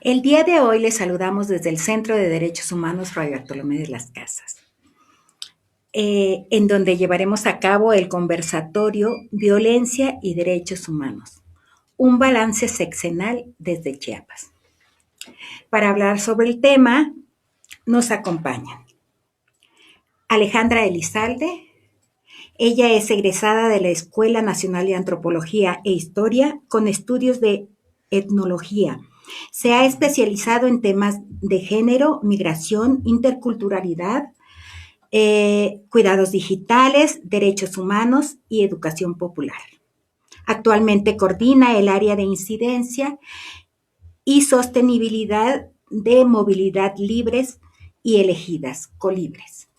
El día de hoy les saludamos desde el Centro de Derechos Humanos Fray Bartolomé de las Casas, en donde llevaremos a cabo el conversatorio Violencia y Derechos Humanos, un balance sexenal desde Chiapas. Para hablar sobre el tema, nos acompañan Alejandra Elizalde. Ella es egresada de la Escuela Nacional de Antropología e Historia con estudios de etnología. Se ha especializado en temas de género, migración, interculturalidad, cuidados digitales, derechos humanos y educación popular. Actualmente coordina el área de incidencia y sostenibilidad de movilidad libres y elegidas, colibres.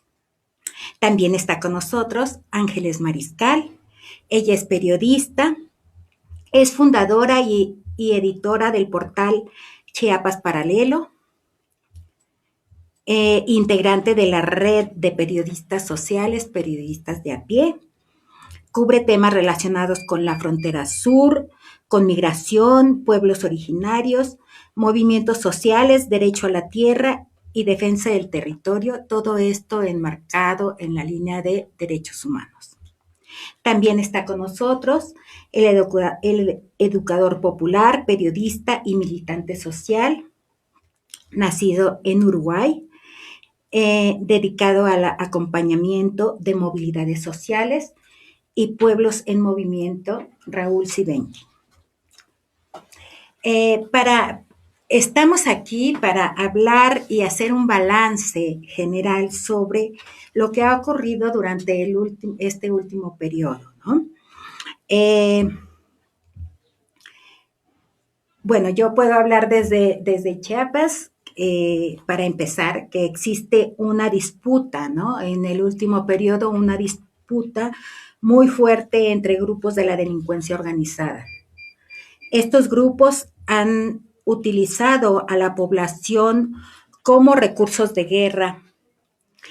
También está con nosotros Ángeles Mariscal. Ella es periodista, es fundadora y editora del portal Chiapas Paralelo, integrante de la red de periodistas sociales, periodistas de a pie. Cubre temas relacionados con la frontera sur, con migración, pueblos originarios, movimientos sociales, derecho a la tierra y defensa del territorio, todo esto enmarcado en la línea de derechos humanos. También está con nosotros el educador popular, periodista y militante social, nacido en Uruguay, dedicado al acompañamiento de movilidades sociales y pueblos en movimiento, Raúl Sibenki. Estamos aquí para hablar y hacer un balance general sobre lo que ha ocurrido durante este último periodo, ¿no? Bueno, yo puedo hablar desde Chiapas, para empezar, que existe una disputa, ¿no? En el último periodo, una disputa muy fuerte entre grupos de la delincuencia organizada. Estos grupos han utilizado a la población como recursos de guerra,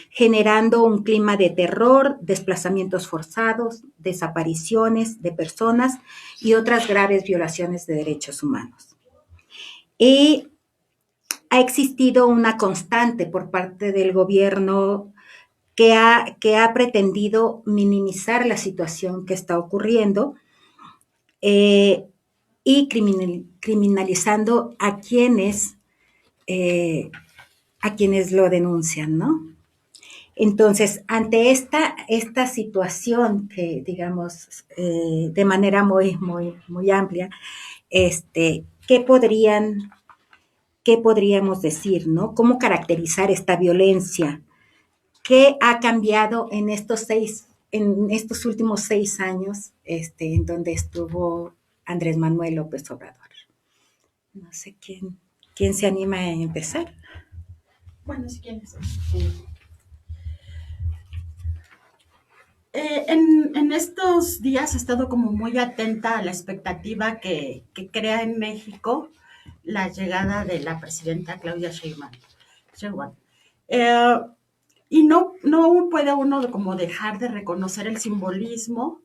generando un clima de terror, desplazamientos forzados, desapariciones de personas y otras graves violaciones de derechos humanos. Y ha existido una constante por parte del gobierno que ha pretendido minimizar la situación que está ocurriendo, y criminalizando a quienes lo denuncian, ¿no? Entonces, ante esta situación que, digamos, de manera muy amplia, ¿qué podríamos decir, ¿no? ¿Cómo caracterizar esta violencia? ¿Qué ha cambiado en estos últimos 6 años, en donde estuvo Andrés Manuel López Obrador? No sé quién se anima a empezar. Bueno, si quieres. En estos días he estado como muy atenta a la expectativa que crea en México la llegada de la presidenta Claudia Sheinbaum. Eh, y no puede uno como dejar de reconocer el simbolismo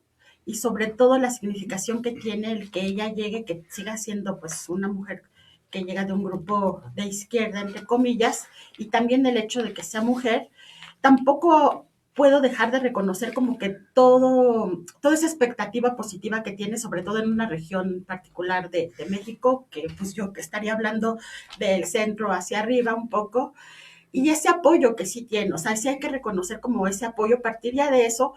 y sobre todo la significación que tiene el que ella llegue, que siga siendo pues una mujer que llega de un grupo de izquierda, entre comillas, y también el hecho de que sea mujer. Tampoco puedo dejar de reconocer como que toda esa expectativa positiva que tiene, sobre todo en una región particular de México, que pues yo que estaría hablando del centro hacia arriba un poco, y ese apoyo que sí tiene, o sea, sí hay que reconocer como ese apoyo, partiría de eso,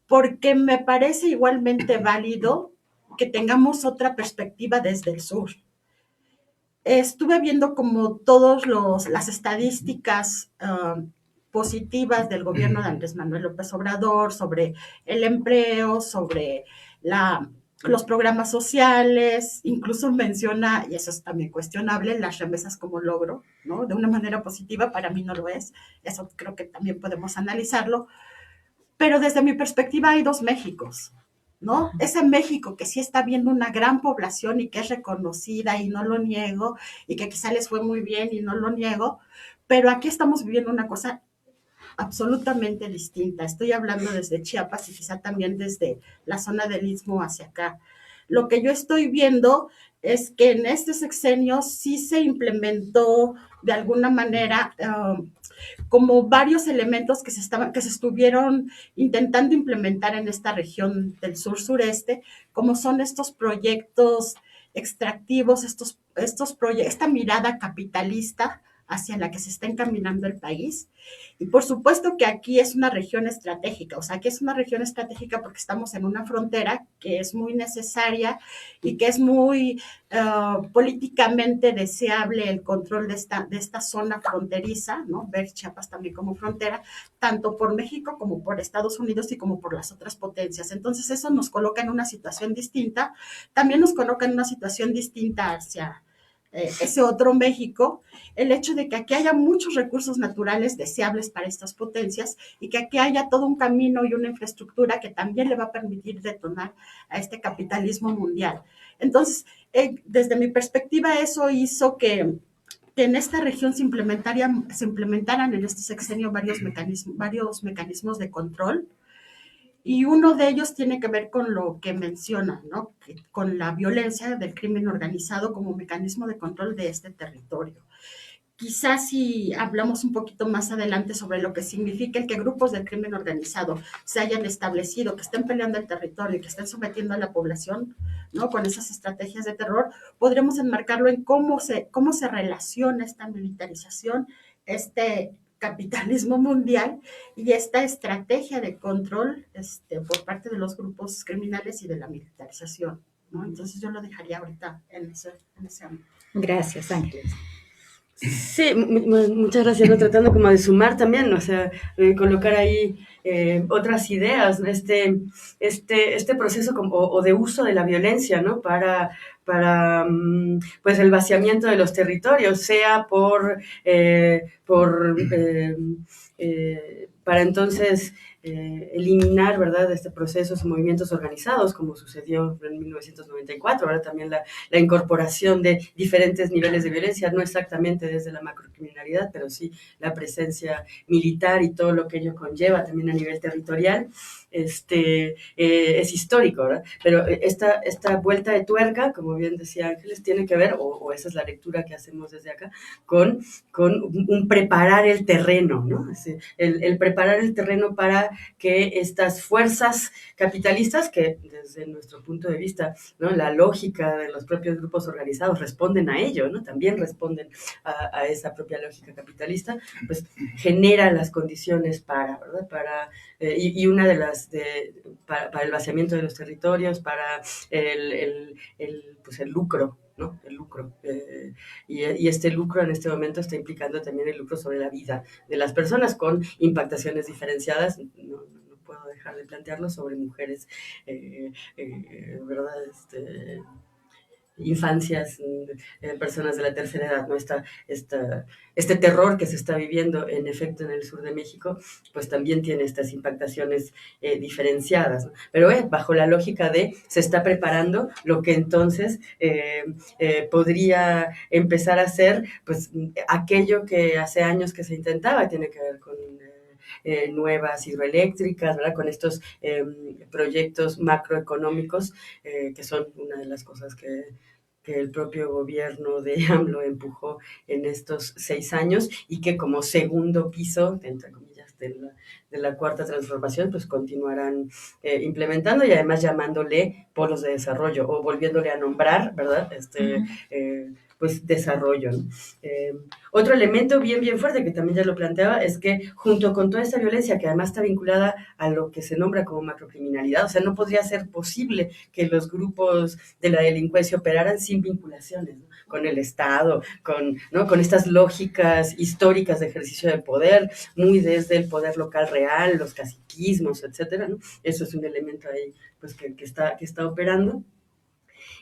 porque me parece igualmente válido que tengamos otra perspectiva desde el sur. Estuve viendo como las estadísticas positivas del gobierno de Andrés Manuel López Obrador sobre el empleo, sobre los programas sociales, incluso menciona, y eso es también cuestionable, las remesas como logro, ¿no? De una manera positiva, para mí no lo es, eso creo que también podemos analizarlo, pero desde mi perspectiva hay dos Méxicos, ¿no? Ese México que sí está viendo una gran población y que es reconocida y no lo niego, y que quizá les fue muy bien y no lo niego, pero aquí estamos viviendo una cosa absolutamente distinta. Estoy hablando desde Chiapas y quizá también desde la zona del Istmo hacia acá. Lo que yo estoy viendo es que en este sexenio sí se implementó de alguna manera como varios elementos que se estuvieron intentando implementar en esta región del sur-sureste, como son estos proyectos extractivos, esta mirada capitalista hacia la que se está encaminando el país. Y por supuesto que aquí es una región estratégica, o sea, que es una región estratégica porque estamos en una frontera que es muy necesaria y que es muy políticamente deseable el control de esta zona fronteriza, ¿no? Ver Chiapas también como frontera, tanto por México como por Estados Unidos y como por las otras potencias. Entonces eso nos coloca en una situación distinta, también nos coloca en una situación distinta hacia ese otro México, el hecho de que aquí haya muchos recursos naturales deseables para estas potencias y que aquí haya todo un camino y una infraestructura que también le va a permitir detonar a este capitalismo mundial. Entonces, desde mi perspectiva, eso hizo que en esta región se implementaran en este sexenio varios mecanismos de control, y uno de ellos tiene que ver con lo que menciona, ¿no? Con la violencia del crimen organizado como mecanismo de control de este territorio. Quizás si hablamos un poquito más adelante sobre lo que significa el que grupos del crimen organizado se hayan establecido, que estén peleando el territorio y que estén sometiendo a la población, ¿no? Con esas estrategias de terror, podremos enmarcarlo en cómo se relaciona esta militarización, este capitalismo mundial y esta estrategia de control por parte de los grupos criminales y de la militarización, ¿no? Entonces yo lo dejaría ahorita en ese ámbito. Gracias, Ángeles. Sí, muchas gracias, ¿no? Tratando como de sumar también, o sea, colocar ahí otras ideas, este proceso como, o de uso de la violencia, ¿no? Para pues el vaciamiento de los territorios, sea para entonces eliminar, ¿verdad?, procesos y movimientos organizados, como sucedió en 1994, ahora también la incorporación de diferentes niveles de violencia, no exactamente desde la macrocriminalidad, pero sí la presencia militar y todo lo que ello conlleva también a nivel territorial, es histórico, ¿verdad? Pero esta vuelta de tuerca, como bien decía Ángeles, tiene que ver, o esa es la lectura que hacemos desde acá, con un preparar el terreno, ¿no? El preparar el terreno para que estas fuerzas capitalistas, que desde nuestro punto de vista, ¿no?, la lógica de los propios grupos organizados responden a ello, ¿no? También responden a esa propia lógica capitalista, pues genera las condiciones para, ¿verdad? Y una de las, para el vaciamiento de los territorios, para pues el lucro, ¿no? El lucro. Y este lucro en este momento está implicando también el lucro sobre la vida de las personas con impactaciones diferenciadas. No puedo dejar de plantearlo sobre mujeres, ¿verdad? Infancias, personas de la tercera edad, ¿no? Este terror que se está viviendo en efecto en el sur de México, pues también tiene estas impactaciones diferenciadas, ¿no? Pero bajo la lógica de se está preparando lo que entonces podría empezar a ser, pues, aquello que hace años que se intentaba, tiene que ver con nuevas hidroeléctricas, ¿verdad? Con estos proyectos macroeconómicos, que son una de las cosas que el propio gobierno de AMLO empujó en estos 6 años y que como segundo piso, entre comillas, de la cuarta transformación, pues continuarán implementando y además llamándole polos de desarrollo o volviéndole a nombrar, ¿verdad? Pues desarrollo, ¿no? Otro elemento bien fuerte que también ya lo planteaba es que junto con toda esta violencia que además está vinculada a lo que se nombra como macrocriminalidad, o sea, no podría ser posible que los grupos de la delincuencia operaran sin vinculaciones, ¿no?, con el Estado, ¿no?, con estas lógicas históricas de ejercicio de poder, muy desde el poder local real, los caciquismos, etcétera, ¿no? Eso es un elemento ahí, pues, que está operando.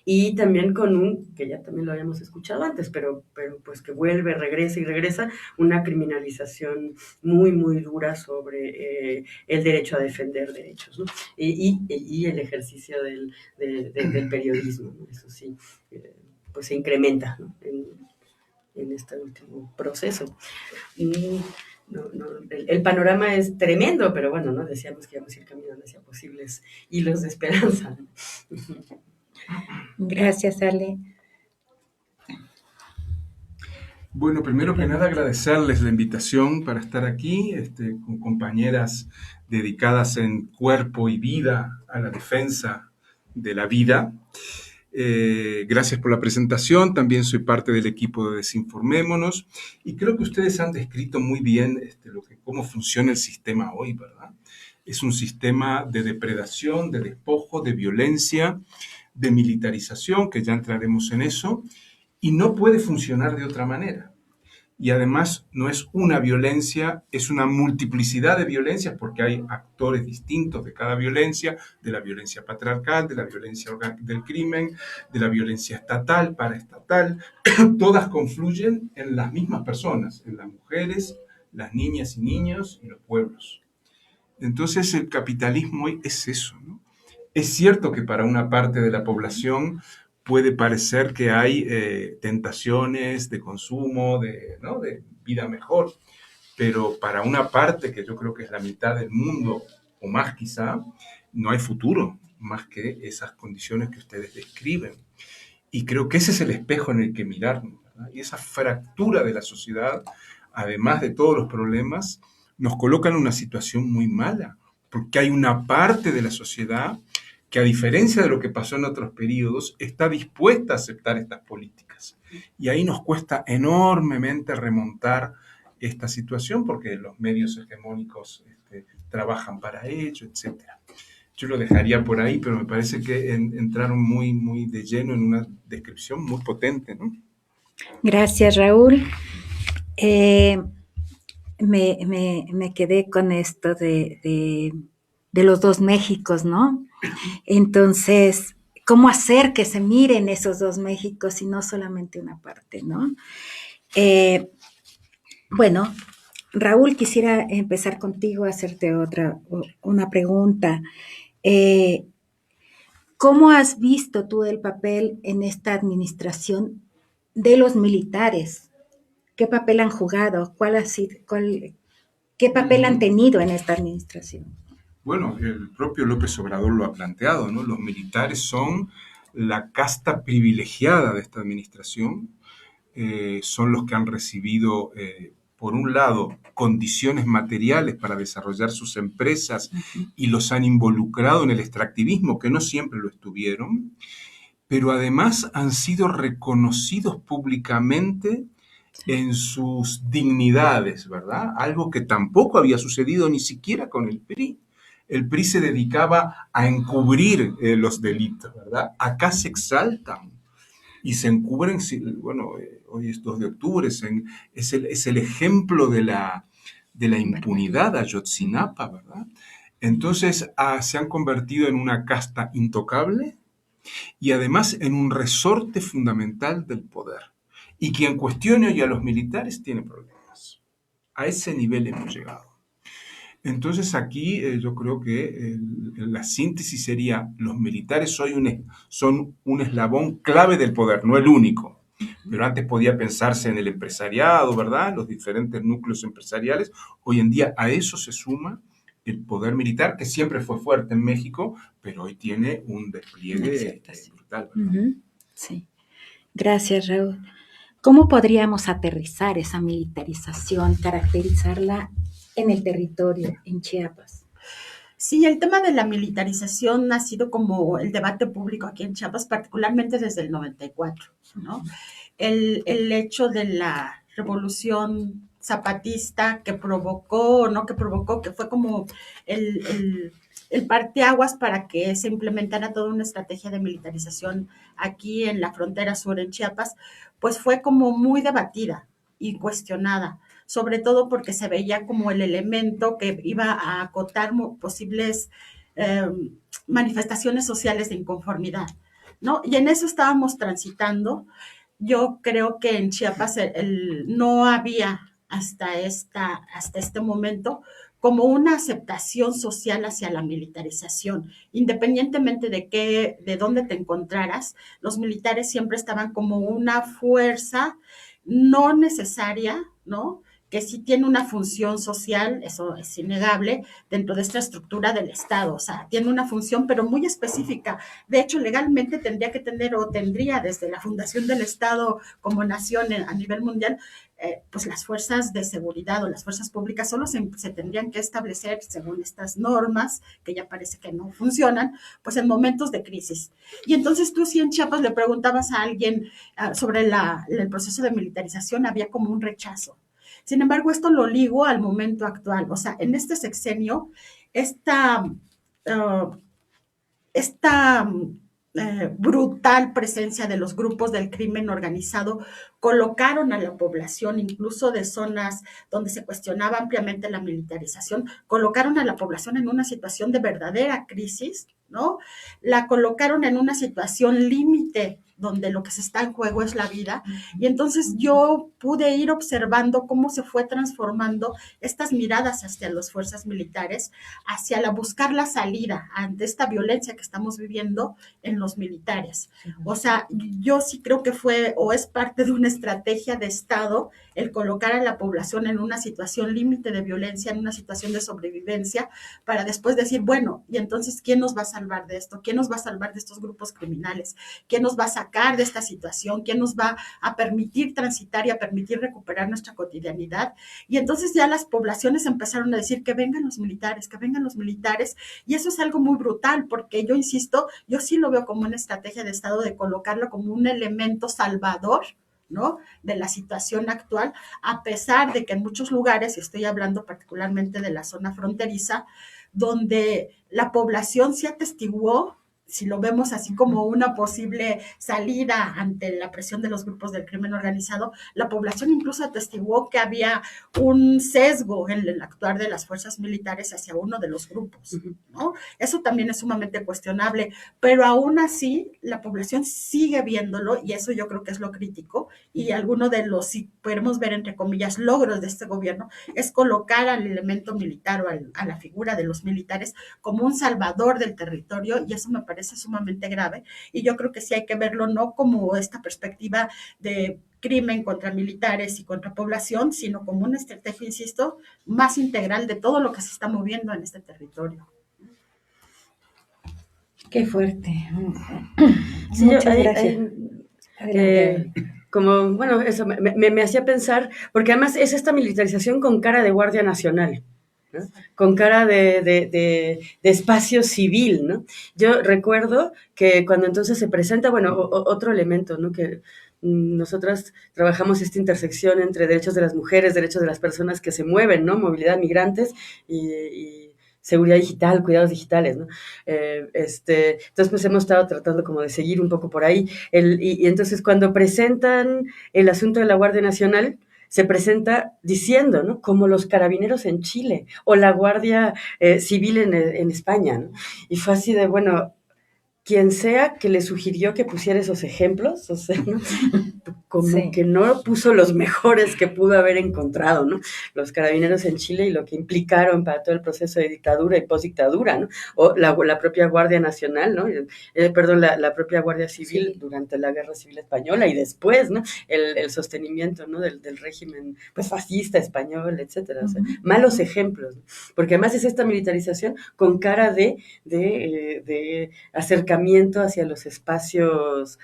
Y también con que ya también lo habíamos escuchado antes, pero pues que vuelve, regresa, una criminalización muy dura sobre el derecho a defender derechos, ¿no? Y el ejercicio del periodismo, ¿no? Eso sí, pues se incrementa, ¿no?, en este último proceso. El panorama es tremendo, pero bueno, ¿no? Decíamos que íbamos a ir caminando hacia posibles hilos de esperanza, ¿no? Gracias, Ale. Bueno, primero que nada agradecerles la invitación para estar aquí, con compañeras dedicadas en cuerpo y vida a la defensa de la vida. Gracias por la presentación, también soy parte del equipo de Desinformémonos y creo que ustedes han descrito muy bien cómo funciona el sistema hoy, ¿verdad? Es un sistema de depredación, de despojo, de violencia, de militarización, que ya entraremos en eso, y no puede funcionar de otra manera. Y además no es una violencia, es una multiplicidad de violencias porque hay actores distintos de cada violencia, de la violencia patriarcal, de la violencia del crimen, de la violencia estatal, paraestatal. Todas confluyen en las mismas personas, en las mujeres, las niñas y niños y los pueblos. Entonces el capitalismo hoy es eso, ¿no? Es cierto que para una parte de la población puede parecer que hay tentaciones de consumo, ¿no? De vida mejor, pero para una parte que yo creo que es la mitad del mundo, o más quizá, no hay futuro, más que esas condiciones que ustedes describen. Y creo que ese es el espejo en el que mirarnos, ¿verdad? Y esa fractura de la sociedad, además de todos los problemas, nos coloca en una situación muy mala, porque hay una parte de la sociedad que, a diferencia de lo que pasó en otros periodos, está dispuesta a aceptar estas políticas. Y ahí nos cuesta enormemente remontar esta situación porque los medios hegemónicos trabajan para ello, etc. Yo lo dejaría por ahí, pero me parece que entraron muy, muy de lleno en una descripción muy potente, ¿no? Gracias, Raúl. Me quedé con esto de los dos Méxicos, ¿no? Entonces, ¿cómo hacer que se miren esos dos Méxicos y no solamente una parte, ¿no? Bueno, Raúl, quisiera empezar contigo a hacerte una pregunta. ¿Cómo has visto tú el papel en esta administración de los militares? ¿Qué papel han jugado? ¿Qué papel han tenido en esta administración? Bueno, el propio López Obrador lo ha planteado, ¿no? Los militares son la casta privilegiada de esta administración, son los que han recibido, por un lado, condiciones materiales para desarrollar sus empresas y los han involucrado en el extractivismo, que no siempre lo estuvieron, pero además han sido reconocidos públicamente en sus dignidades, ¿verdad? Algo que tampoco había sucedido ni siquiera con el PRI. El PRI se dedicaba a encubrir los delitos, ¿verdad? Acá se exaltan y se encubren, bueno, hoy es 2 de octubre, es el ejemplo de la impunidad, Ayotzinapa, ¿verdad? Entonces se han convertido en una casta intocable y además en un resorte fundamental del poder. Y quien cuestione hoy a los militares tiene problemas. A ese nivel hemos llegado. Entonces aquí yo creo que la síntesis sería, los militares hoy son un eslabón clave del poder, no el único. Pero antes podía pensarse en el empresariado, ¿verdad? Los diferentes núcleos empresariales. Hoy en día a eso se suma el poder militar, que siempre fue fuerte en México, pero hoy tiene un despliegue brutal, ¿verdad? Sí. Gracias, Raúl. ¿Cómo podríamos aterrizar esa militarización, caracterizarla en el territorio, en Chiapas? Sí, el tema de la militarización ha sido como el debate público aquí en Chiapas, particularmente desde el 94, ¿no? El hecho de la revolución zapatista que provocó, no que provocó, que fue como el parteaguas para que se implementara toda una estrategia de militarización aquí en la frontera sur en Chiapas, pues fue como muy debatida y cuestionada, sobre todo porque se veía como el elemento que iba a acotar posibles manifestaciones sociales de inconformidad, ¿no? Y en eso estábamos transitando. Yo creo que en Chiapas no había hasta este momento como una aceptación social hacia la militarización. Independientemente de dónde te encontraras, los militares siempre estaban como una fuerza no necesaria, ¿no? que sí tiene una función social, eso es innegable, dentro de esta estructura del Estado. O sea, tiene una función, pero muy específica. De hecho, legalmente tendría que tener o tendría desde la fundación del Estado como nación a nivel mundial, pues las fuerzas de seguridad o las fuerzas públicas solo se tendrían que establecer según estas normas, que ya parece que no funcionan, pues en momentos de crisis. Y entonces tú, si en Chiapas le preguntabas a alguien sobre el proceso de militarización, había como un rechazo. Sin embargo, esto lo ligo al momento actual. O sea, en este sexenio, esta, uh, esta brutal presencia de los grupos del crimen organizado colocaron a la población, incluso de zonas donde se cuestionaba ampliamente la militarización, colocaron a la población en una situación de verdadera crisis, ¿no? La colocaron en una situación límite donde lo que se está en juego es la vida. Y entonces yo pude ir observando cómo se fue transformando estas miradas hacia las fuerzas militares, hacia buscar la salida ante esta violencia que estamos viviendo en los militares. O sea, yo sí creo que fue o es parte de una estrategia de Estado el colocar a la población en una situación límite de violencia, en una situación de sobrevivencia, para después decir, bueno, y entonces, ¿quién nos va a salvar de esto? ¿Quién nos va a salvar de estos grupos criminales? ¿Quién nos va a sacar de esta situación? ¿Quién nos va a permitir transitar y a permitir recuperar nuestra cotidianidad? Y entonces ya las poblaciones empezaron a decir que vengan los militares, y eso es algo muy brutal, porque yo insisto, yo sí lo veo como una estrategia de Estado de colocarlo como un elemento salvador, ¿no? De la situación actual, a pesar de que en muchos lugares, y estoy hablando particularmente de la zona fronteriza, donde la población se atestiguó, si lo vemos así como una posible salida ante la presión de los grupos del crimen organizado, la población incluso atestiguó que había un sesgo en el actuar de las fuerzas militares hacia uno de los grupos, ¿no? Eso también es sumamente cuestionable, pero aún así la población sigue viéndolo, y eso yo creo que es lo crítico, y alguno de los, si podemos ver entre comillas, logros de este gobierno, es colocar al elemento militar o a la figura de los militares como un salvador del territorio, y eso me parece sumamente grave, y yo creo que sí hay que verlo no como esta perspectiva de crimen contra militares y contra población, sino como una estrategia, insisto, más integral de todo lo que se está moviendo en este territorio. Qué fuerte. Sí, Muchas gracias. Como, bueno, eso me hacía pensar, porque además es esta militarización con cara de Guardia Nacional, ¿no? Con cara de espacio civil, ¿no? Yo recuerdo que cuando entonces se presenta, bueno, otro elemento, ¿no? Que nosotras trabajamos esta intersección entre derechos de las mujeres, derechos de las personas que se mueven, ¿no? Movilidad, migrantes y seguridad digital, cuidados digitales, ¿no? Entonces, pues hemos estado tratando como de seguir un poco por ahí. Y entonces, cuando presentan el asunto de la Guardia Nacional, se presenta diciendo, ¿no? Como los carabineros en Chile o la Guardia Civil en España, ¿no? Y fue así de, bueno, quien sea que le sugirió que pusiera esos ejemplos, o sea, ¿no? Como sí, que no puso los mejores que pudo haber encontrado, ¿no? Los carabineros en Chile y lo que implicaron para todo el proceso de dictadura y postdictadura, ¿no? O la propia Guardia Nacional, ¿no? La propia Guardia Civil, sí, durante la Guerra Civil Española y después, ¿no? El sostenimiento, ¿no? Del régimen, pues, fascista español, etcétera. O sea, malos ejemplos, ¿no? Porque además es esta militarización con cara de acercamiento hacia los espacios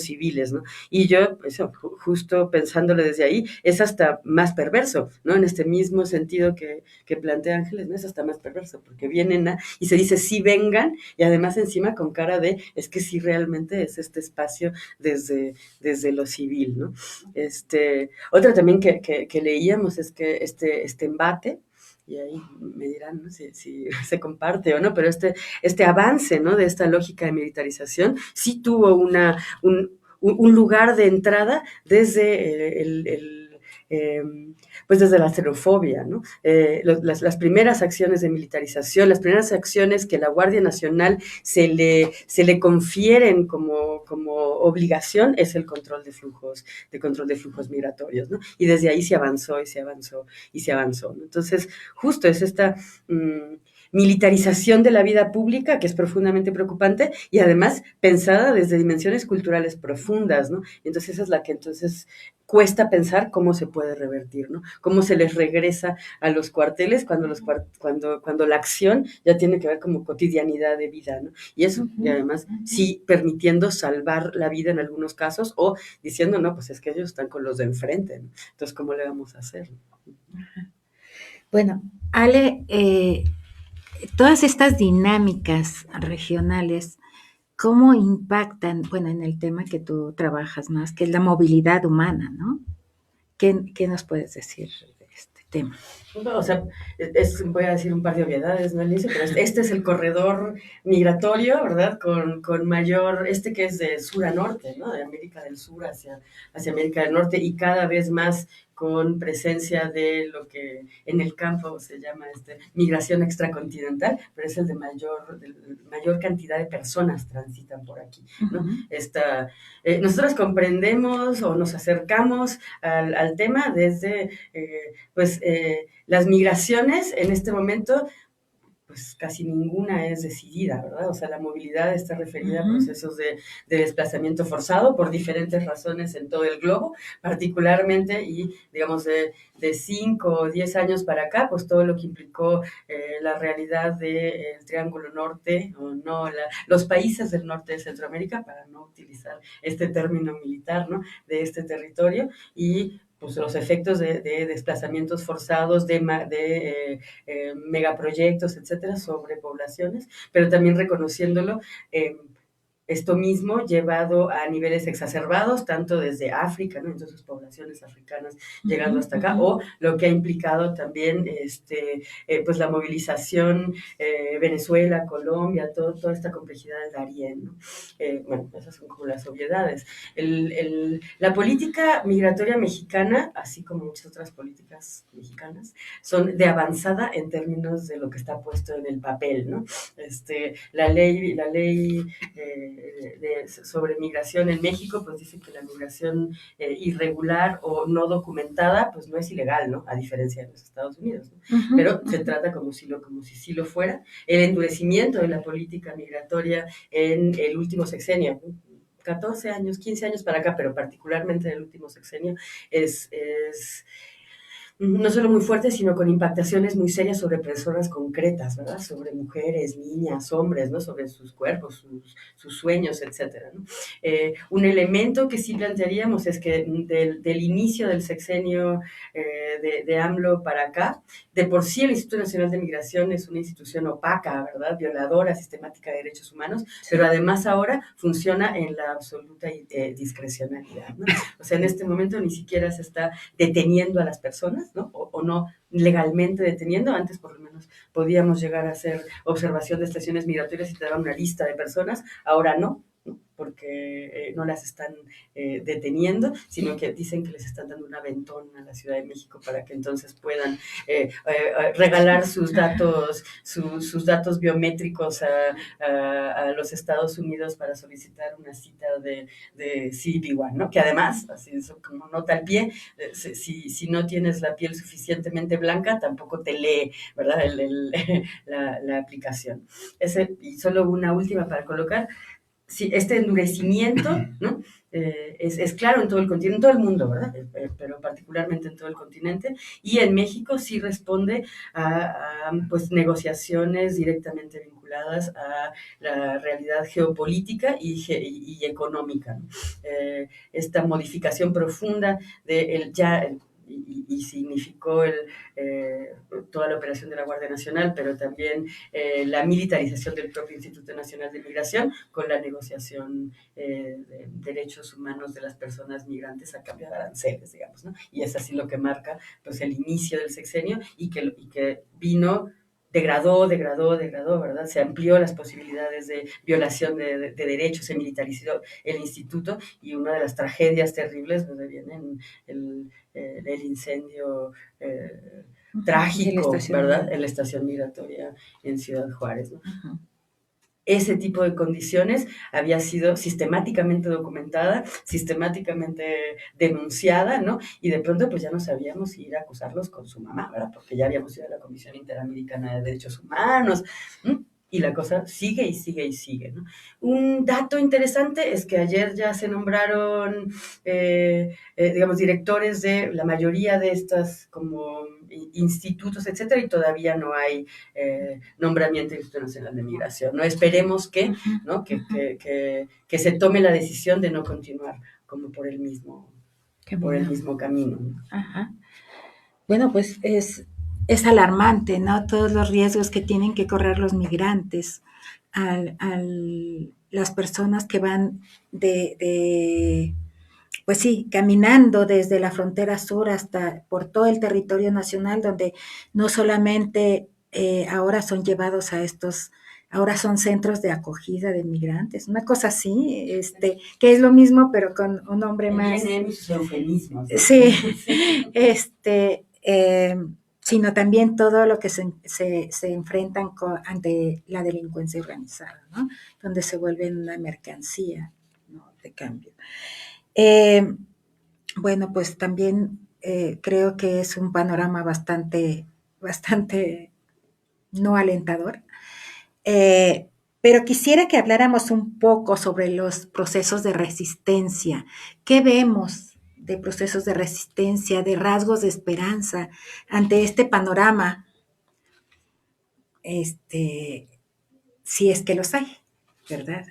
civiles, ¿no? Y yo, eso, justo pensándole desde ahí, es hasta más perverso, ¿no? En este mismo sentido que plantea Ángeles, ¿no? Es hasta más perverso, porque vienen y se dice, sí, vengan, y además encima con cara de, es que sí realmente es este espacio desde lo civil, ¿no? Otra también que leíamos es que este embate, y ahí me dirán, ¿no? si se comparte o no, pero este avance, ¿no? De esta lógica de militarización sí tuvo un lugar de entrada desde pues desde la xenofobia, ¿no? Las primeras acciones de militarización, las primeras acciones que la Guardia Nacional se le confieren como obligación es el control de flujos migratorios, ¿no? Y desde ahí se avanzó, ¿no? Entonces, justo es militarización de la vida pública, que es profundamente preocupante, y además pensada desde dimensiones culturales profundas, ¿no? Entonces esa es la que entonces cuesta pensar cómo se puede revertir, ¿no? Cómo se les regresa a los cuarteles cuando la acción ya tiene que ver como cotidianidad de vida, ¿no? Y eso, y además, sí permitiendo salvar la vida en algunos casos, o diciendo, no, pues es que ellos están con los de enfrente, ¿no? Entonces, ¿cómo le vamos a hacer? Bueno, Ale, todas estas dinámicas regionales, ¿cómo impactan, bueno, en el tema que tú trabajas más, que es la movilidad humana, ¿no? ¿Qué nos puedes decir de este tema? No, o sea, voy a decir un par de obviedades, ¿no, Alicia? Pero este es el corredor migratorio, ¿verdad? Con mayor, que es de sur a norte, ¿no? De América del Sur hacia América del Norte, y cada vez más con presencia de lo que en el campo se llama migración extracontinental, pero es el de mayor cantidad de personas transitan por aquí, ¿no? Nosotros comprendemos o nos acercamos al tema desde, las migraciones en este momento, pues casi ninguna es decidida, ¿verdad? O sea, la movilidad está referida a procesos de desplazamiento forzado por diferentes razones en todo el globo, particularmente, y digamos de 5 o 10 años para acá, pues todo lo que implicó la realidad del Triángulo Norte, o no, los países del norte de Centroamérica, para no utilizar este término militar, ¿no? De este territorio, y pues los efectos de desplazamientos forzados, de megaproyectos, etcétera, sobre poblaciones, pero también reconociéndolo, esto mismo llevado a niveles exacerbados, tanto desde África, ¿no? Entonces, poblaciones africanas llegando hasta acá, o lo que ha implicado también pues la movilización Venezuela, Colombia, toda esta complejidad del Darién, ¿no? Bueno, esas son como las obviedades. La política migratoria mexicana, así como muchas otras políticas mexicanas, son de avanzada en términos de lo que está puesto en el papel, ¿no? La ley sobre migración en México, pues dice que la migración irregular o no documentada, pues no es ilegal, ¿no? A diferencia de los Estados Unidos, ¿no? Pero se trata como si sí lo fuera. El endurecimiento de la política migratoria en el último sexenio, 14 años, 15 años para acá, pero particularmente en el último sexenio, es no solo muy fuerte, sino con impactaciones muy serias sobre personas concretas, ¿verdad? Sobre mujeres, niñas, hombres, ¿no? Sobre sus cuerpos, sus sueños, etcétera, ¿no? Un elemento que sí plantearíamos es que del inicio del sexenio de AMLO para acá, de por sí el Instituto Nacional de Migración es una institución opaca, ¿verdad? Violadora, sistemática de derechos humanos, pero además ahora funciona en la absoluta discrecionalidad, ¿no? O sea, en este momento ni siquiera se está deteniendo a las personas, ¿no? O no legalmente deteniendo. Antes por lo menos podíamos llegar a hacer observación de estaciones migratorias y te daban una lista de personas, ahora no, porque no las están deteniendo, sino que dicen que les están dando un aventón a la Ciudad de México para que entonces puedan regalar sus datos biométricos a los Estados Unidos para solicitar una cita de CBP-1, ¿no? Que además, así eso como nota al pie, si no tienes la piel suficientemente blanca, tampoco te lee, ¿verdad? La aplicación. Y solo una última para colocar. Sí, este endurecimiento, ¿no? Es claro en todo el continente, en todo el mundo, ¿verdad? Pero particularmente en todo el continente, y en México sí responde a pues negociaciones directamente vinculadas a la realidad geopolítica y económica, ¿no? Esta modificación profunda y significó toda la operación de la Guardia Nacional, pero también la militarización del propio Instituto Nacional de Migración con la negociación de derechos humanos de las personas migrantes a cambio de aranceles, digamos, ¿no? Y es así lo que marca pues, el inicio del sexenio y que vino degradó, ¿verdad? Se amplió las posibilidades de violación de derechos, se militarizó el instituto, y una de las tragedias terribles donde viene el incendio trágico, ¿verdad? En la estación migratoria en Ciudad Juárez, ¿no? ese tipo de condiciones había sido sistemáticamente documentada, sistemáticamente denunciada, ¿no? Y de pronto pues ya no sabíamos si ir a acusarlos con su mamá, ¿verdad? Porque ya habíamos ido a la Comisión Interamericana de Derechos Humanos, ¿no? Y la cosa sigue y sigue y sigue, ¿no? Un dato interesante es que ayer ya se nombraron, digamos, directores de la mayoría de estas como institutos, etcétera, y todavía no hay nombramiento del Instituto Nacional de Migración. No esperemos que, ¿no? que se tome la decisión de no continuar como por el mismo camino, ¿no? Ajá. Bueno, pues es alarmante, ¿no? Todos los riesgos que tienen que correr los migrantes, las personas que van pues sí, caminando desde la frontera sur hasta por todo el territorio nacional, donde no solamente ahora son llevados ahora son centros de acogida de migrantes, una cosa así, que es lo mismo, pero con un nombre más. Tiene sus eufemismos, ¿no? Sí, sino también todo lo que se enfrentan ante la delincuencia organizada, ¿no? Donde se vuelven una mercancía, ¿no? De cambio. Bueno, pues también creo que es un panorama bastante no alentador. Pero quisiera que habláramos un poco sobre los procesos de resistencia. ¿Qué vemos de procesos de resistencia, de rasgos de esperanza ante este panorama? Si es que los hay, ¿verdad?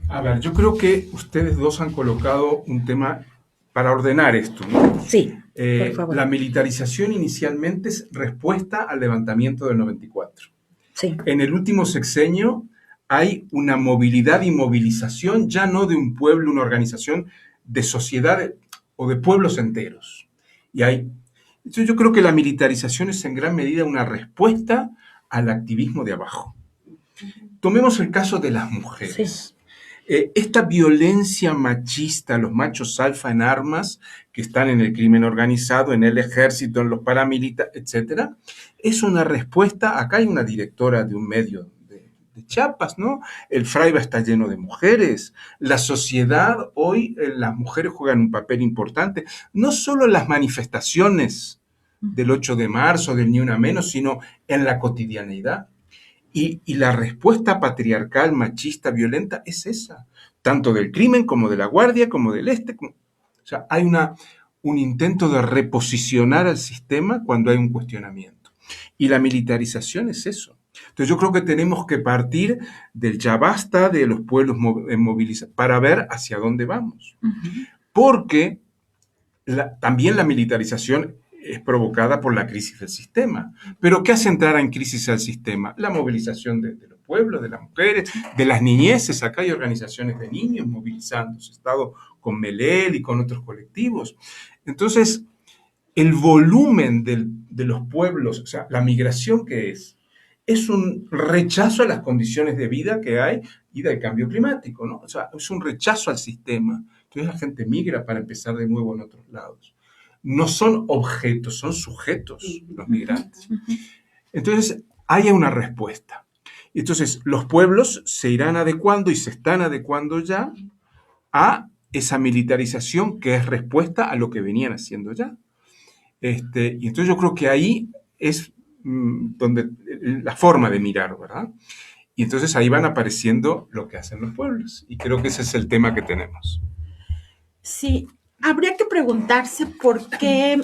A ver, yo creo que ustedes dos han colocado un tema para ordenar esto, ¿no? Sí, por favor. La militarización inicialmente es respuesta al levantamiento del 94. Sí. En el último sexenio hay una movilidad y movilización, ya no de un pueblo, una organización, de sociedad o de pueblos enteros. Entonces yo creo que la militarización es en gran medida una respuesta al activismo de abajo. Tomemos el caso de las mujeres. Sí. Esta violencia machista, los machos alfa en armas, que están en el crimen organizado, en el ejército, en los paramilitares, etcétera, es una respuesta. Acá hay una directora de un medio de Chiapas, ¿no? El Fraiba está lleno de mujeres. La sociedad hoy, las mujeres juegan un papel importante, no solo en las manifestaciones del 8 de marzo, del Ni Una Menos, sino en la cotidianeidad. Y la respuesta patriarcal, machista, violenta es esa, tanto del crimen como de la guardia, como del O sea, hay un intento de reposicionar al sistema cuando hay un cuestionamiento. Y la militarización es eso. Entonces yo creo que tenemos que partir del ya basta de los pueblos movilizados para ver hacia dónde vamos. Porque también la militarización es provocada por la crisis del sistema. ¿Pero qué hace entrar en crisis al sistema? La movilización de los pueblos, de las mujeres, de las niñeces. Acá hay organizaciones de niños movilizándose. He estado con Melel y con otros colectivos. Entonces, el volumen de los pueblos, o sea, la migración que es un rechazo a las condiciones de vida que hay y del cambio climático, ¿no? O sea, es un rechazo al sistema. Entonces la gente migra para empezar de nuevo en otros lados. No son objetos, son sujetos los migrantes. Entonces, hay una respuesta. Entonces, los pueblos se irán adecuando y se están adecuando ya a esa militarización que es respuesta a lo que venían haciendo ya. Y entonces yo creo que ahí es donde la forma de mirar, ¿verdad? Y entonces ahí van apareciendo lo que hacen los pueblos. Y creo que ese es el tema que tenemos. Sí, habría que preguntarse por qué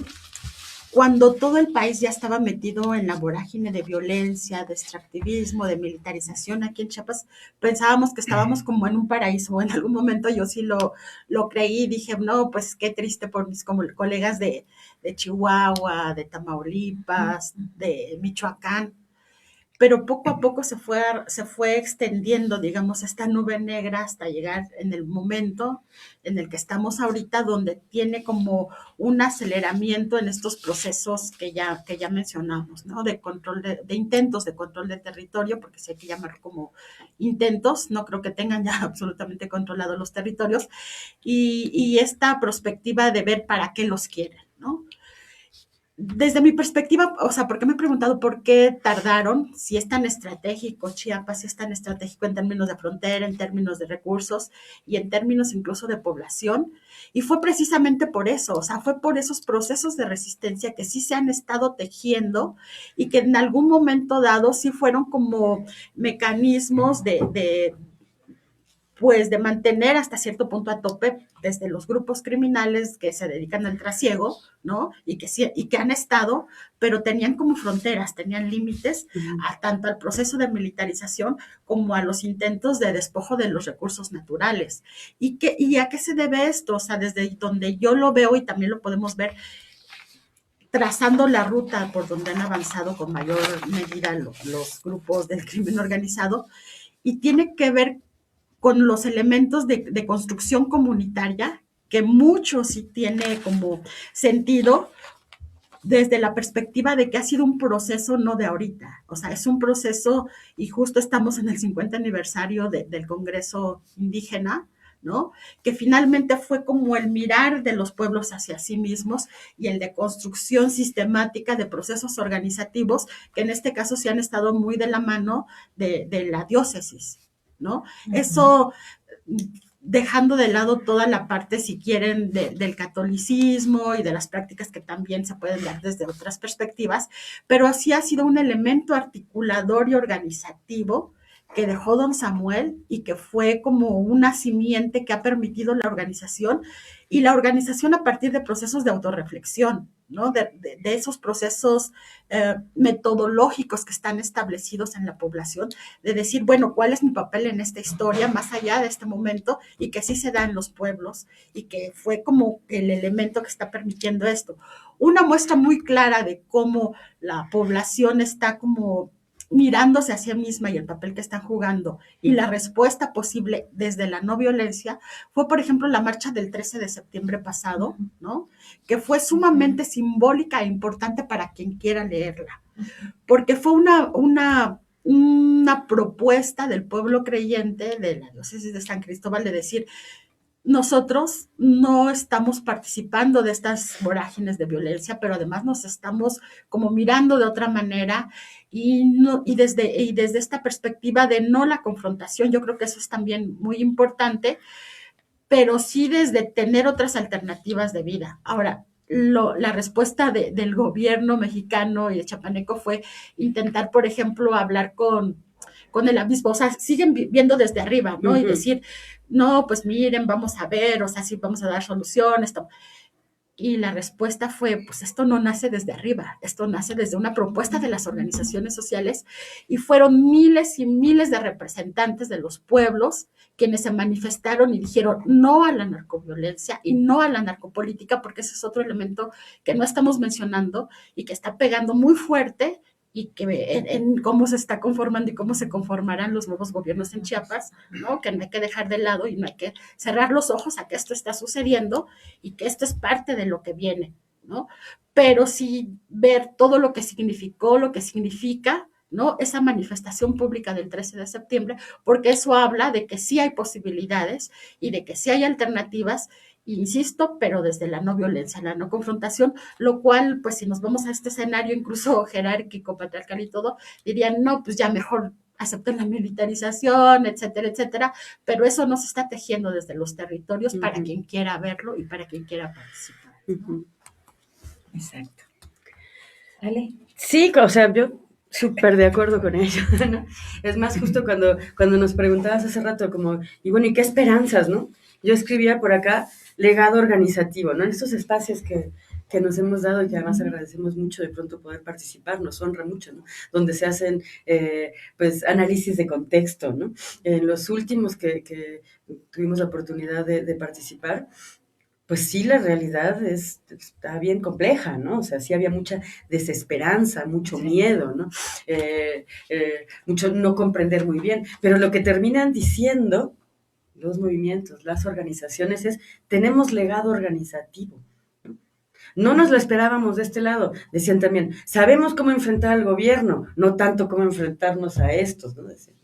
cuando todo el país ya estaba metido en la vorágine de violencia, de extractivismo, de militarización aquí en Chiapas, pensábamos que estábamos como en un paraíso. En algún momento yo sí lo creí y dije, no, pues qué triste por mis colegas de Chihuahua, de Tamaulipas, de Michoacán. Pero poco a poco se fue extendiendo, digamos, esta nube negra hasta llegar en el momento en el que estamos ahorita, donde tiene como un aceleramiento en estos procesos que ya mencionamos, ¿no? De control de intentos de control del territorio, porque sí hay que llamar como intentos, no creo que tengan ya absolutamente controlados los territorios, y esta perspectiva de ver para qué los quieren, ¿no? desde mi perspectiva, o sea, porque me he preguntado por qué tardaron, si es tan estratégico Chiapas, si es tan estratégico en términos de frontera, en términos de recursos y en términos incluso de población. Y fue precisamente por eso, o sea, fue por esos procesos de resistencia que sí se han estado tejiendo y que en algún momento dado sí fueron como mecanismos pues de mantener hasta cierto punto a tope desde los grupos criminales que se dedican al trasiego, ¿no? Y que han estado, pero tenían como fronteras, tenían límites tanto al proceso de militarización como a los intentos de despojo de los recursos naturales. ¿Y a qué se debe esto? O sea, desde donde yo lo veo y también lo podemos ver trazando la ruta por donde han avanzado con mayor medida los grupos del crimen organizado, y tiene que ver con los elementos de construcción comunitaria, que mucho sí tiene como sentido desde la perspectiva de que ha sido un proceso no de ahorita, o sea, es un proceso y justo estamos en el 50 aniversario del Congreso Indígena, ¿no? Que finalmente fue como el mirar de los pueblos hacia sí mismos y el de construcción sistemática de procesos organizativos que en este caso sí han estado muy de la mano de la diócesis, ¿no? Eso dejando de lado toda la parte, si quieren, del catolicismo y de las prácticas que también se pueden dar desde otras perspectivas, pero así ha sido un elemento articulador y organizativo que dejó don Samuel y que fue como una simiente que ha permitido la organización y la organización a partir de procesos de autorreflexión, ¿no? De esos procesos metodológicos que están establecidos en la población, de decir, bueno, ¿cuál es mi papel en esta historia más allá de este momento? Y que sí se da en los pueblos y que fue como el elemento que está permitiendo esto. Una muestra muy clara de cómo la población está como mirándose a sí misma y el papel que están jugando y la respuesta posible desde la no violencia fue, por ejemplo, la marcha del 13 de septiembre pasado, ¿no? Que fue sumamente simbólica e importante para quien quiera leerla, porque fue una propuesta del pueblo creyente de la diócesis de San Cristóbal de decir, nosotros no estamos participando de estas vorágines de violencia, pero además nos estamos como mirando de otra manera y desde esta perspectiva de no la confrontación, yo creo que eso es también muy importante, pero sí desde tener otras alternativas de vida. Ahora, la respuesta del gobierno mexicano y de chapaneco fue intentar, por ejemplo, hablar con el abismo, o sea, siguen viendo desde arriba, ¿no? Y decir, no, pues miren, vamos a ver, o sea, sí vamos a dar soluciones. Y la respuesta fue, pues esto no nace desde arriba, esto nace desde una propuesta de las organizaciones sociales y fueron miles y miles de representantes de los pueblos quienes se manifestaron y dijeron no a la narcoviolencia y no a la narcopolítica, porque ese es otro elemento que no estamos mencionando y que está pegando muy fuerte y que en cómo se está conformando y cómo se conformarán los nuevos gobiernos en Chiapas, ¿no? Que no hay que dejar de lado y no hay que cerrar los ojos a que esto está sucediendo y que esto es parte de lo que viene, ¿no? Pero sí ver todo lo que significó, lo que significa, ¿no? Esa manifestación pública del 13 de septiembre, porque eso habla de que sí hay posibilidades y de que sí hay alternativas, insisto, pero desde la no violencia, la no confrontación, lo cual, pues si nos vamos a este escenario incluso jerárquico, patriarcal y todo, dirían, no, pues ya mejor acepten la militarización, etcétera, etcétera, pero eso no se está tejiendo desde los territorios para quien quiera verlo y para quien quiera participar, ¿no? Exacto. ¿Vale? Sí, o sea, yo súper de acuerdo con ello, ¿no? Es más, justo cuando nos preguntabas hace rato, como, y bueno, ¿y qué esperanzas, no? Yo escribía por acá legado organizativo, ¿no? En estos espacios que nos hemos dado y que además agradecemos mucho de pronto poder participar, nos honra mucho, ¿no? Donde se hacen, pues, análisis de contexto, ¿no? En los últimos que tuvimos la oportunidad de participar, pues sí, la realidad está bien compleja, ¿no? O sea, sí había mucha desesperanza, mucho miedo, ¿no? Mucho no comprender muy bien. Pero lo que terminan diciendo los movimientos, las organizaciones, es, tenemos legado organizativo. No nos lo esperábamos de este lado. Decían también, sabemos cómo enfrentar al gobierno, no tanto cómo enfrentarnos a estos, ¿no? Decían.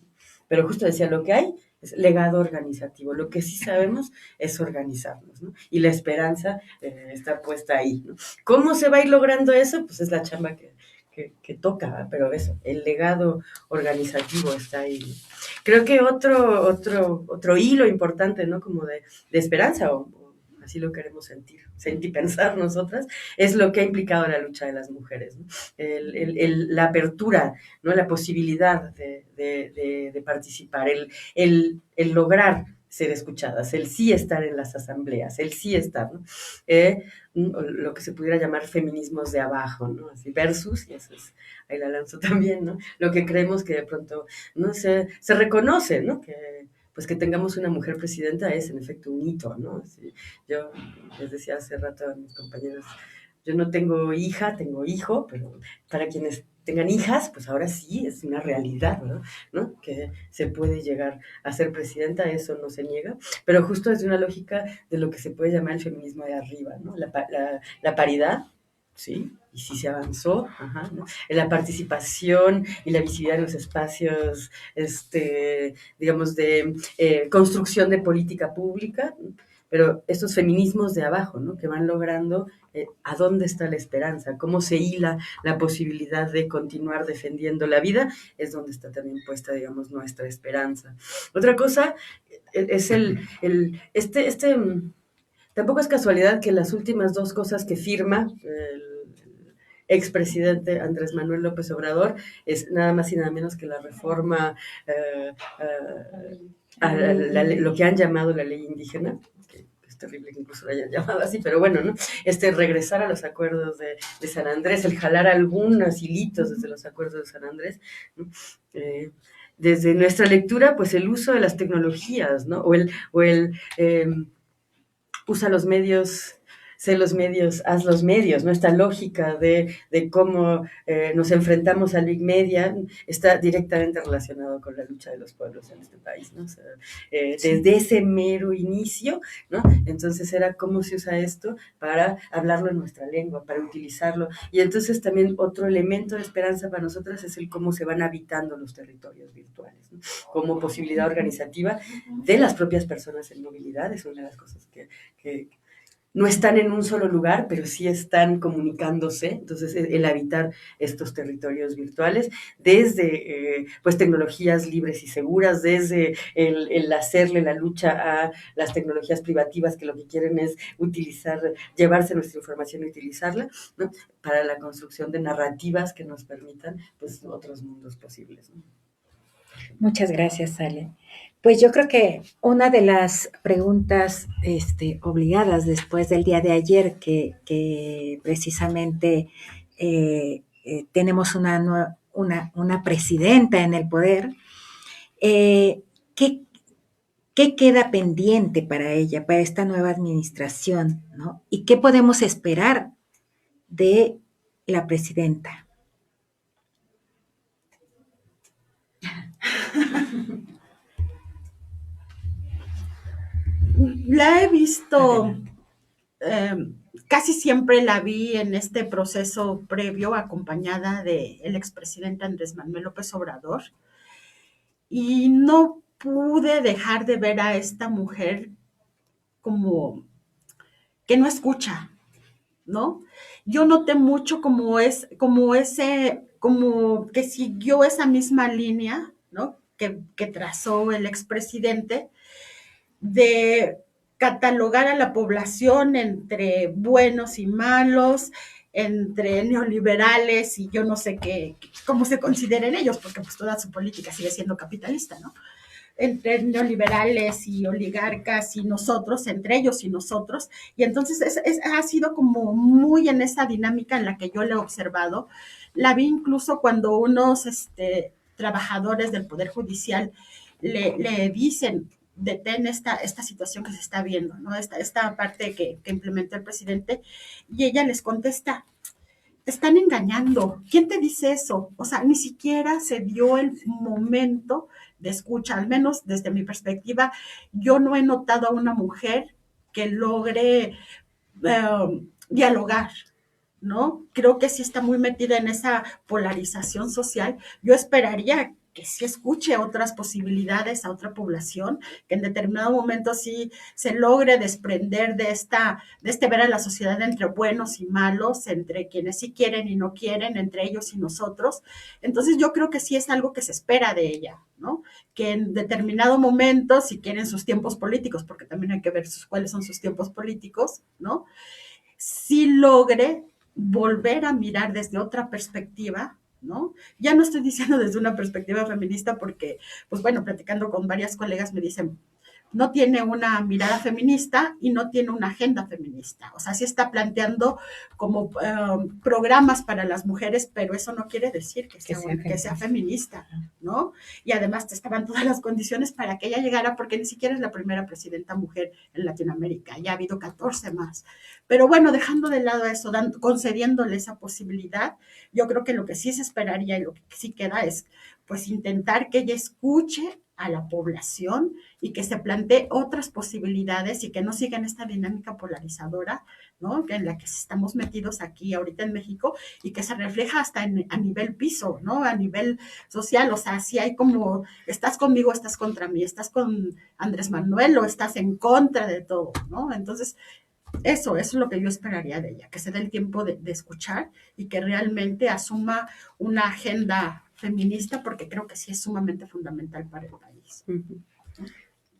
Pero justo decía, lo que hay es legado organizativo. Lo que sí sabemos es organizarnos, ¿no? Y la esperanza está puesta ahí, ¿no? ¿Cómo se va a ir logrando eso? Pues es la chamba que toca, ¿verdad? Pero eso, el legado organizativo está ahí, ¿no? Creo que otro hilo importante, ¿no? Como de esperanza, o así lo queremos sentir pensar nosotras, es lo que ha implicado la lucha de las mujeres, ¿no? La apertura, ¿no? La posibilidad de participar, el lograr ser escuchadas, el sí estar en las asambleas, el sí estar, ¿no? Lo que se pudiera llamar feminismos de abajo, ¿no? Así, versus, y eso es, ahí la lanzo también, ¿no? Lo que creemos que de pronto no se reconoce, ¿no? Pues que tengamos una mujer presidenta es en efecto un hito, ¿no? Así, yo les decía hace rato a mis compañeros, yo no tengo hija, tengo hijo, pero para quienes tengan hijas, pues ahora sí es una realidad, ¿no? Que se puede llegar a ser presidenta, eso no se niega, pero justo desde una lógica de lo que se puede llamar el feminismo de arriba, ¿no? La paridad, ¿sí? Y sí se avanzó, ajá, ¿no? En la participación y la visibilidad de los espacios, digamos, de construcción de política pública, pero estos feminismos de abajo, ¿no? Que van logrando a dónde está la esperanza, cómo se hila la posibilidad de continuar defendiendo la vida, es donde está también puesta, digamos, nuestra esperanza. Otra cosa es tampoco es casualidad que las últimas dos cosas que firma el expresidente Andrés Manuel López Obrador es nada más y nada menos que la reforma lo que han llamado la ley indígena, que es terrible que incluso lo hayan llamado así, pero bueno, ¿no? Regresar a los acuerdos de San Andrés, el jalar algunos hilitos desde los acuerdos de San Andrés, ¿no? Desde nuestra lectura, pues el uso de las tecnologías, ¿no? O el usa los medios, sé los medios, haz los medios, ¿no? Esta lógica de cómo nos enfrentamos al Big Media está directamente relacionado con la lucha de los pueblos en este país, ¿no? O sea, desde ese mero inicio, ¿no? Entonces era cómo se usa esto para hablarlo en nuestra lengua, para utilizarlo. Y entonces también otro elemento de esperanza para nosotras es el cómo se van habitando los territorios virtuales, ¿no? Como posibilidad organizativa de las propias personas en movilidad, es una de las cosas que no están en un solo lugar, pero sí están comunicándose. Entonces, el habitar estos territorios virtuales, desde pues tecnologías libres y seguras, desde el hacerle la lucha a las tecnologías privativas que lo que quieren es llevarse nuestra información y utilizarla, ¿no? Para la construcción de narrativas que nos permitan pues otros mundos posibles, ¿no? Muchas gracias, Ale. Pues yo creo que una de las preguntas obligadas después del día de ayer, que precisamente tenemos una presidenta en el poder, ¿qué queda pendiente para ella, para esta nueva administración, ¿no? ¿Y qué podemos esperar de la presidenta? La he visto, casi siempre la vi en este proceso previo acompañada del expresidente Andrés Manuel López Obrador y no pude dejar de ver a esta mujer como que no escucha, ¿no? Yo noté mucho como que siguió esa misma línea, ¿no? Que trazó el expresidente de catalogar a la población entre buenos y malos, entre neoliberales y yo no sé cómo se consideren ellos, porque pues toda su política sigue siendo capitalista, ¿no? Entre neoliberales y oligarcas y nosotros, entre ellos y nosotros, y entonces ha sido como muy en esa dinámica en la que yo le he observado. La vi incluso cuando unos trabajadores del Poder Judicial le dicen, detén esta situación que se está viendo, ¿no? Esta parte que implementó el presidente, y ella les contesta, te están engañando. ¿Quién te dice eso? O sea, ni siquiera se dio el momento de escucha, al menos desde mi perspectiva, yo no he notado a una mujer que logre dialogar, ¿no? Creo que sí está muy metida en esa polarización social. Yo esperaría sí escuche otras posibilidades a otra población, que en determinado momento sí se logre desprender de este ver a la sociedad entre buenos y malos, entre quienes sí quieren y no quieren, entre ellos y nosotros. Entonces yo creo que sí es algo que se espera de ella, ¿no? Que en determinado momento, si quieren sus tiempos políticos, porque también hay que ver cuáles son sus tiempos políticos, ¿no? Sí logre volver a mirar desde otra perspectiva, ¿no? Ya no estoy diciendo desde una perspectiva feminista porque, pues bueno, platicando con varias colegas me dicen, no tiene una mirada feminista y no tiene una agenda feminista. O sea, sí está planteando como programas para las mujeres, pero eso no quiere decir que sea feminista, ¿no? Y además estaban todas las condiciones para que ella llegara, porque ni siquiera es la primera presidenta mujer en Latinoamérica, ya ha habido 14 más. Pero bueno, dejando de lado eso, concediéndole esa posibilidad, yo creo que lo que sí se esperaría y lo que sí queda es pues intentar que ella escuche a la población y que se plantee otras posibilidades y que no sigan esta dinámica polarizadora, ¿no? En la que estamos metidos aquí ahorita en México y que se refleja hasta a nivel piso, ¿no? A nivel social, o sea, si hay como, estás conmigo, estás contra mí, estás con Andrés Manuel o estás en contra de todo, ¿no? Entonces, eso es lo que yo esperaría de ella, que se dé el tiempo de escuchar y que realmente asuma una agenda feminista, porque creo que sí es sumamente fundamental para el país.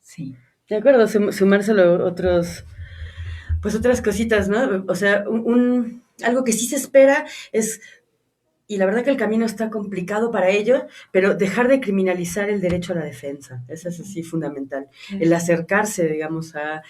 Sí. De acuerdo, sumárselo otras cositas, ¿no? O sea, algo que sí se espera es, y la verdad que el camino está complicado para ello, pero dejar de criminalizar el derecho a la defensa. Eso es así fundamental. El acercarse, digamos, a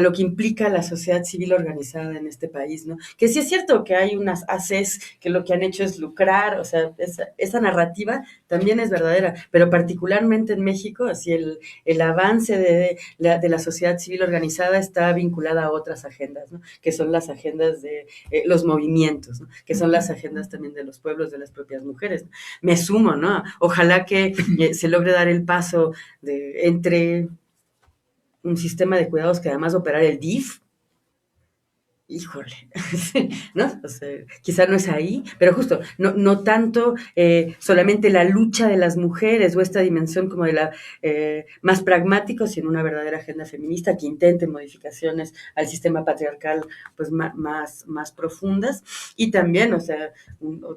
lo que implica la sociedad civil organizada en este país, ¿no? Que sí es cierto que hay unas ACs que lo que han hecho es lucrar, o sea, esa narrativa también es verdadera, pero particularmente en México, así el avance de la sociedad civil organizada está vinculada a otras agendas, ¿no? Que son las agendas de los movimientos, ¿no? Que son las agendas también de los pueblos, de las propias mujeres, ¿no? Me sumo, ¿no? Ojalá que se logre dar el paso entre un sistema de cuidados que además operar el DIF, híjole, ¿no? O sea, quizá no es ahí, pero justo, no tanto solamente la lucha de las mujeres o esta dimensión como de la más pragmático, sino una verdadera agenda feminista que intente modificaciones al sistema patriarcal pues más profundas. Y también, o sea,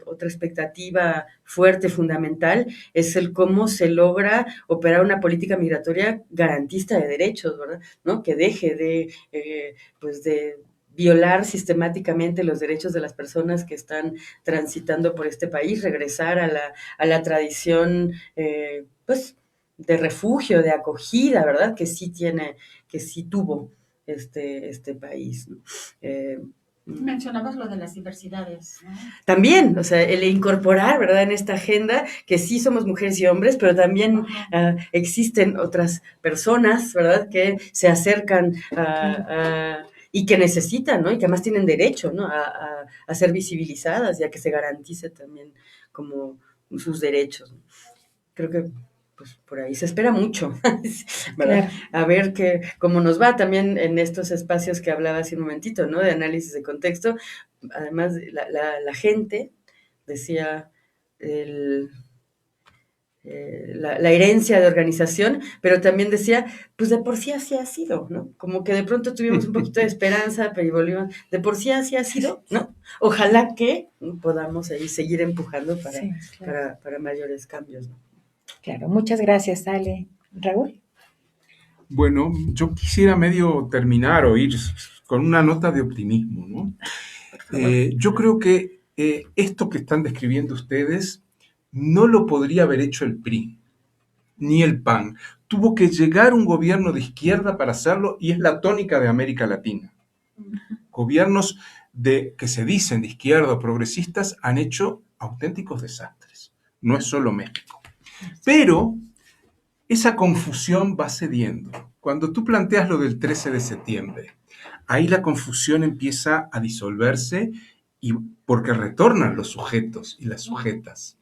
otra expectativa fuerte, fundamental, es el cómo se logra operar una política migratoria garantista de derechos, ¿verdad? ¿No? Que deje de violar sistemáticamente los derechos de las personas que están transitando por este país, regresar a la tradición, pues, de refugio, de acogida, ¿verdad? Que sí tuvo este país, ¿no? Mencionabas lo de las diversidades, ¿no? También, o sea, el incorporar, ¿verdad? En esta agenda que sí somos mujeres y hombres, pero también existen otras personas, ¿verdad? Que se acercan y que necesitan, ¿no? Y que además tienen derecho, ¿no? A ser visibilizadas y a que se garantice también como sus derechos, ¿no? Creo que pues por ahí se espera mucho, ¿verdad? Claro. A ver cómo nos va también en estos espacios que hablaba hace un momentito, ¿no? De análisis de contexto. Además, la gente decía la herencia de organización, pero también decía, pues de por sí así ha sido, ¿no? Como que de pronto tuvimos un poquito de esperanza, pero volvimos, de por sí así ha sido, ¿no? Ojalá que podamos ahí seguir empujando para mayores cambios, ¿no? Claro, muchas gracias, Ale. Raúl. Bueno, yo quisiera medio terminar o ir con una nota de optimismo, ¿no? Yo creo que esto que están describiendo ustedes no lo podría haber hecho el PRI, ni el PAN. Tuvo que llegar un gobierno de izquierda para hacerlo y es la tónica de América Latina. Gobiernos que se dicen de izquierda o progresistas han hecho auténticos desastres. No es solo México. Pero esa confusión va cediendo. Cuando tú planteas lo del 13 de septiembre, ahí la confusión empieza a disolverse y porque retornan los sujetos y las sujetas.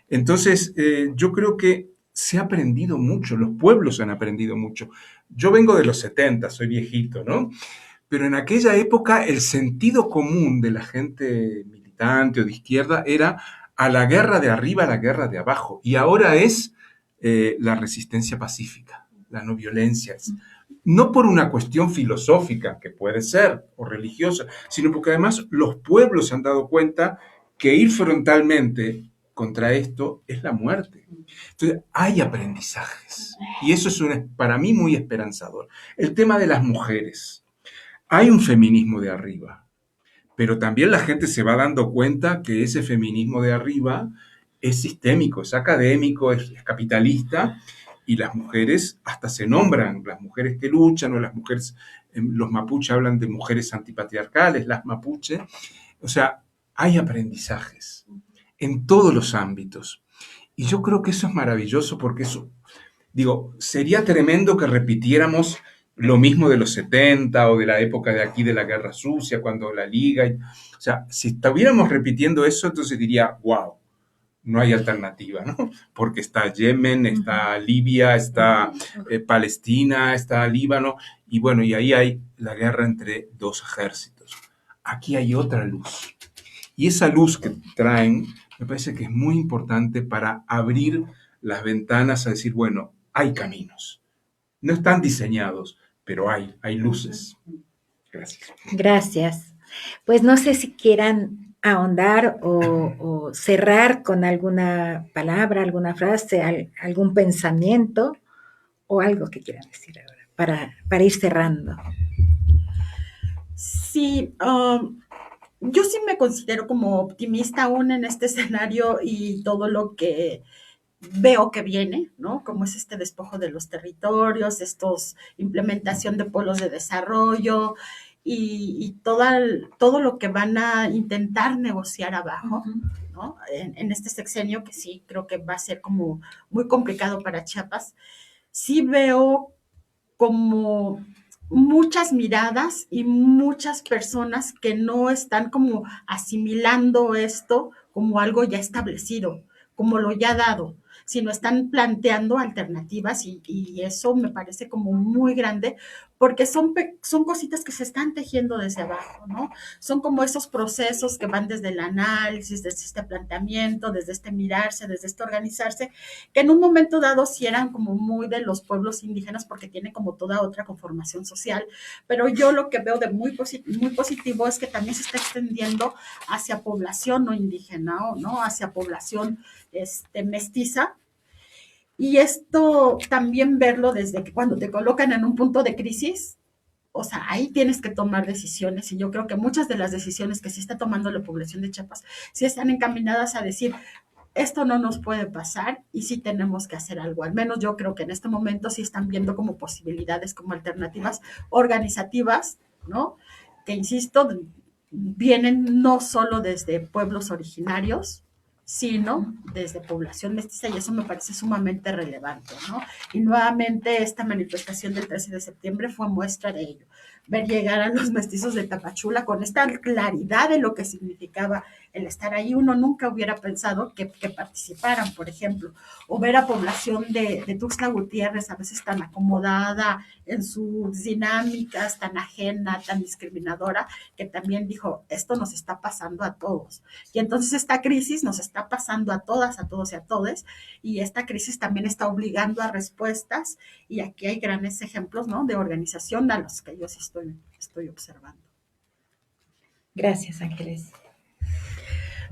Entonces, yo creo que se ha aprendido mucho, los pueblos han aprendido mucho. Yo vengo de los 70, soy viejito, ¿no? Pero en aquella época el sentido común de la gente militante o de izquierda era a la guerra de arriba, a la guerra de abajo. Y ahora es la resistencia pacífica, la no violencia. No por una cuestión filosófica, que puede ser, o religiosa, sino porque además los pueblos se han dado cuenta que ir frontalmente contra esto es la muerte. Entonces, hay aprendizajes. Y eso es para mí muy esperanzador. El tema de las mujeres. Hay un feminismo de arriba, pero también la gente se va dando cuenta que ese feminismo de arriba es sistémico, es académico, es capitalista, y las mujeres hasta se nombran, las mujeres que luchan, o las mujeres, los mapuche hablan de mujeres antipatriarcales, las mapuche. O sea, hay aprendizajes en todos los ámbitos. Y yo creo que eso es maravilloso, porque eso, digo, sería tremendo que repitiéramos lo mismo de los 70 o de la época de aquí de la Guerra Sucia, cuando la Liga... o sea, si estuviéramos repitiendo eso, entonces diría, wow, no hay alternativa, ¿no? Porque está Yemen, está Libia, está Palestina, está Líbano, y bueno, y ahí hay la guerra entre dos ejércitos. Aquí hay otra luz. Y esa luz que traen, me parece que es muy importante para abrir las ventanas a decir, bueno, hay caminos. No están diseñados, pero hay luces. Gracias. Gracias. Pues no sé si quieran ahondar o cerrar con alguna palabra, alguna frase, algún pensamiento o algo que quieran decir ahora para ir cerrando. Sí, yo sí me considero como optimista aún en este escenario y todo lo que veo que viene, ¿no? Como es este despojo de los territorios, implementación de polos de desarrollo y todo lo que van a intentar negociar abajo, ¿no? En este sexenio, que sí creo que va a ser como muy complicado para Chiapas. Sí veo como muchas miradas y muchas personas que no están como asimilando esto como algo ya establecido, como lo ya dado, sino están planteando alternativas y eso me parece como muy grande porque son cositas que se están tejiendo desde abajo, ¿no? Son como esos procesos que van desde el análisis, desde este planteamiento, desde este mirarse, desde este organizarse, que en un momento dado sí eran como muy de los pueblos indígenas porque tiene como toda otra conformación social, pero yo lo que veo de muy positivo es que también se está extendiendo hacia población no indígena, ¿no? Hacia población mestiza. Y esto también verlo desde que cuando te colocan en un punto de crisis, o sea, ahí tienes que tomar decisiones y yo creo que muchas de las decisiones que sí está tomando la población de Chiapas sí están encaminadas a decir, esto no nos puede pasar y sí tenemos que hacer algo. Al menos yo creo que en este momento sí están viendo como posibilidades, como alternativas organizativas, ¿no? Que, insisto, vienen no solo desde pueblos originarios, sino desde población mestiza, y eso me parece sumamente relevante, ¿no? Y nuevamente esta manifestación del 13 de septiembre fue muestra de ello. Ver llegar a los mestizos de Tapachula con esta claridad de lo que significaba el estar ahí. Uno nunca hubiera pensado que participaran, por ejemplo, o ver a población de Tuxtla Gutiérrez a veces tan acomodada en sus dinámicas, tan ajena, tan discriminadora, que también dijo, esto nos está pasando a todos. Y entonces esta crisis nos está pasando a todas, a todos y a todes, y esta crisis también está obligando a respuestas, y aquí hay grandes ejemplos, ¿no?, de organización a los que yo sí estoy observando. Gracias, Ángeles.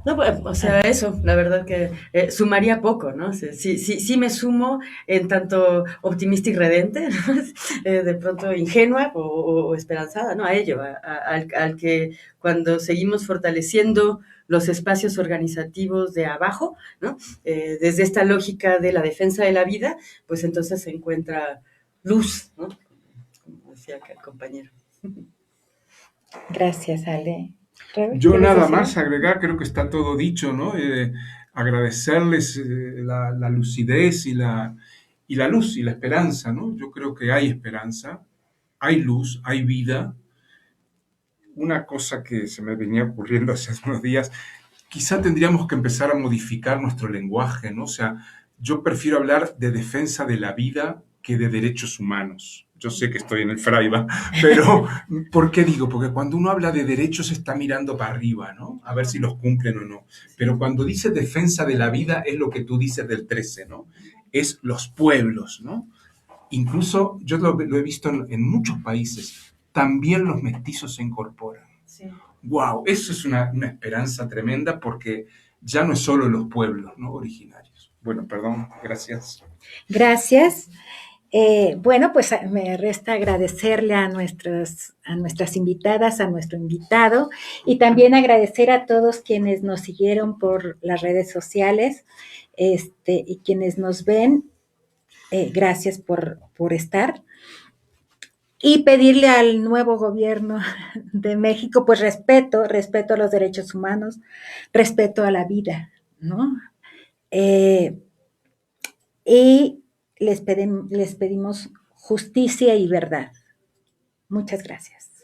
No, o sea, eso, la verdad que sumaría poco, ¿no? Sí me sumo en tanto optimista y redente, ¿no? De pronto ingenua o esperanzada, ¿no? A ello, al que cuando seguimos fortaleciendo los espacios organizativos de abajo, ¿no? Desde esta lógica de la defensa de la vida, pues entonces se encuentra luz, ¿no? Como decía acá el compañero. Gracias, Ale. Yo nada más agregar, creo que está todo dicho, ¿no? Agradecerles la lucidez y la luz y la esperanza, ¿no? Yo creo que hay esperanza, hay luz, hay vida. Una cosa que se me venía ocurriendo hace unos días, quizá tendríamos que empezar a modificar nuestro lenguaje, ¿no? O sea, yo prefiero hablar de defensa de la vida que de derechos humanos. Yo sé que estoy en el Fraiba, pero ¿por qué digo? Porque cuando uno habla de derechos está mirando para arriba, ¿no? A ver si los cumplen o no. Pero cuando dice defensa de la vida es lo que tú dices del 13, ¿no? Es los pueblos, ¿no? Incluso yo lo he visto en muchos países, también los mestizos se incorporan. Sí. ¡Wow! Eso es una esperanza tremenda porque ya no es solo los pueblos, ¿no? Originarios. Bueno, perdón, gracias. Gracias. Bueno, pues me resta agradecerle a nuestras invitadas, a nuestro invitado y también agradecer a todos quienes nos siguieron por las redes sociales y quienes nos ven. Gracias por estar. Y pedirle al nuevo gobierno de México, pues respeto a los derechos humanos, respeto a la vida, ¿no? Y les pedimos justicia y verdad. Muchas gracias.